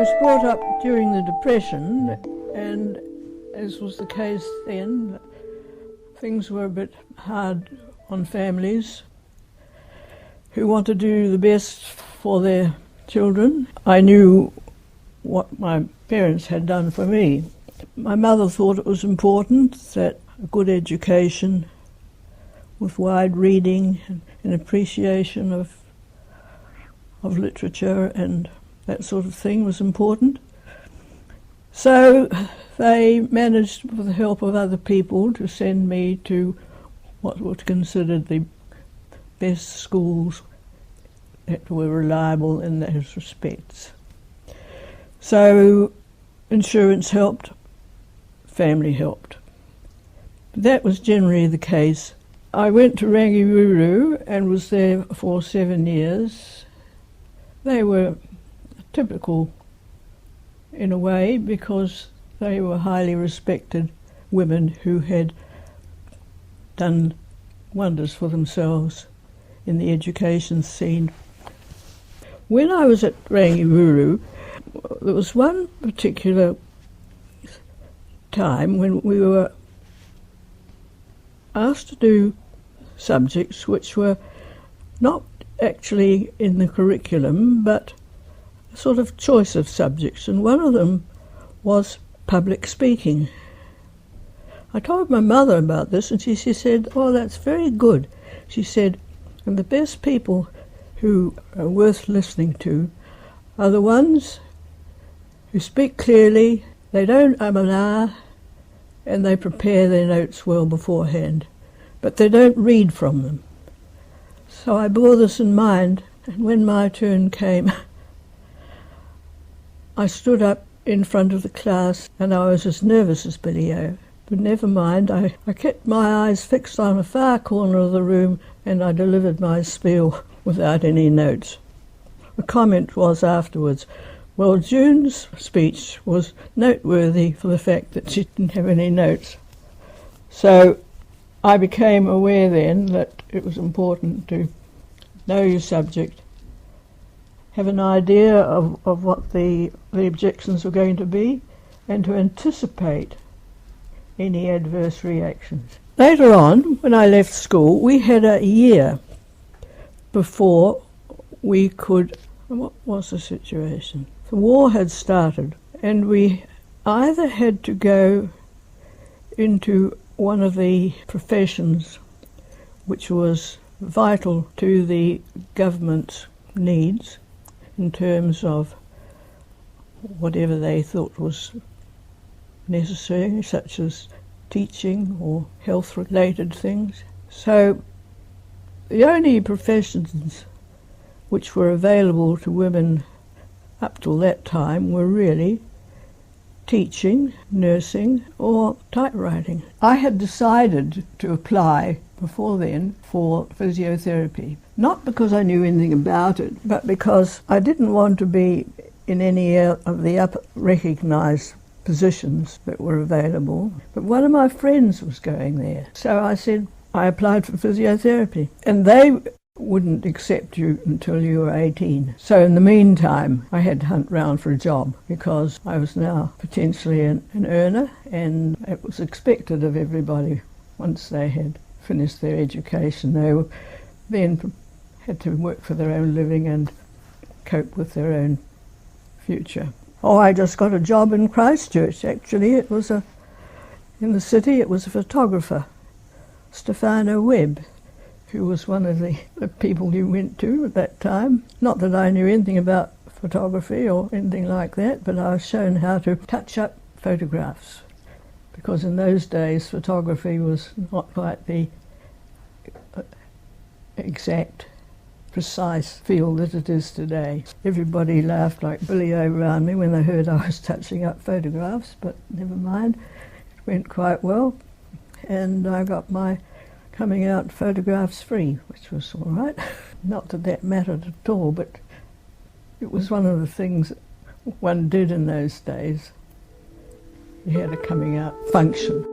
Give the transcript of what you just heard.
was brought up during the Depression, and as was the case then, things were a bit hard on families who want to do the best for their children. I knew what my parents had done for me. My mother thought it was important that a good education with wide reading and an appreciation of literature and that sort of thing was important. So they managed, with the help of other people, to send me to what were considered the best schools that were reliable in those respects. So insurance helped, family helped. That was generally the case. I went to Rangiruru and was there for 7 years. They were typical in a way because they were highly respected women who had done wonders for themselves in the education scene. When I was at Rangiruru, there was one particular time when we were asked to do subjects which were not actually in the curriculum, but a sort of choice of subjects, and one of them was public speaking. I told my mother about this, and she said, "Oh, that's very good." She said, "And the best people who are worth listening to are the ones who speak clearly, they don't and ah, and they prepare their notes well beforehand, but they don't read from them." So I bore this in mind, and when my turn came, I stood up in front of the class and I was as nervous as Billy-O. But never mind, I kept my eyes fixed on a far corner of the room and I delivered my spiel without any notes. The comment was afterwards, well, June's speech was noteworthy for the fact that she didn't have any notes. So I became aware then that it was important to know your subject, have an idea of what the objections were going to be, and to anticipate any adverse reactions. Later on, when I left school, we had a year before we could... What was the situation? The war had started, and we either had to go into one of the professions which was vital to the government's needs in terms of whatever they thought was necessary, such as teaching or health-related things. So the only professions which were available to women up till that time were really teaching, nursing, or typewriting. I had decided to apply before then for physiotherapy, not because I knew anything about it, but because I didn't want to be in any of the upper recognised positions that were available. But one of my friends was going there, so I said I applied for physiotherapy, and they wouldn't accept you until you were 18. So in the meantime, I had to hunt round for a job because I was now potentially an earner, and it was expected of everybody once they had finished their education. They then had to work for their own living and cope with their own future. Oh, I just got a job in Christchurch, actually. It was in the city, it was a photographer, Stefano Webb, who was one of the people you went to at that time. Not that I knew anything about photography or anything like that, but I was shown how to touch up photographs, because in those days photography was not quite the exact, precise field that it is today. Everybody laughed like Billy-O around me when they heard I was touching up photographs, but never mind, it went quite well, and I got my coming out photographs free, which was all right. Not that that mattered at all, but it was one of the things one did in those days. You had a coming out function.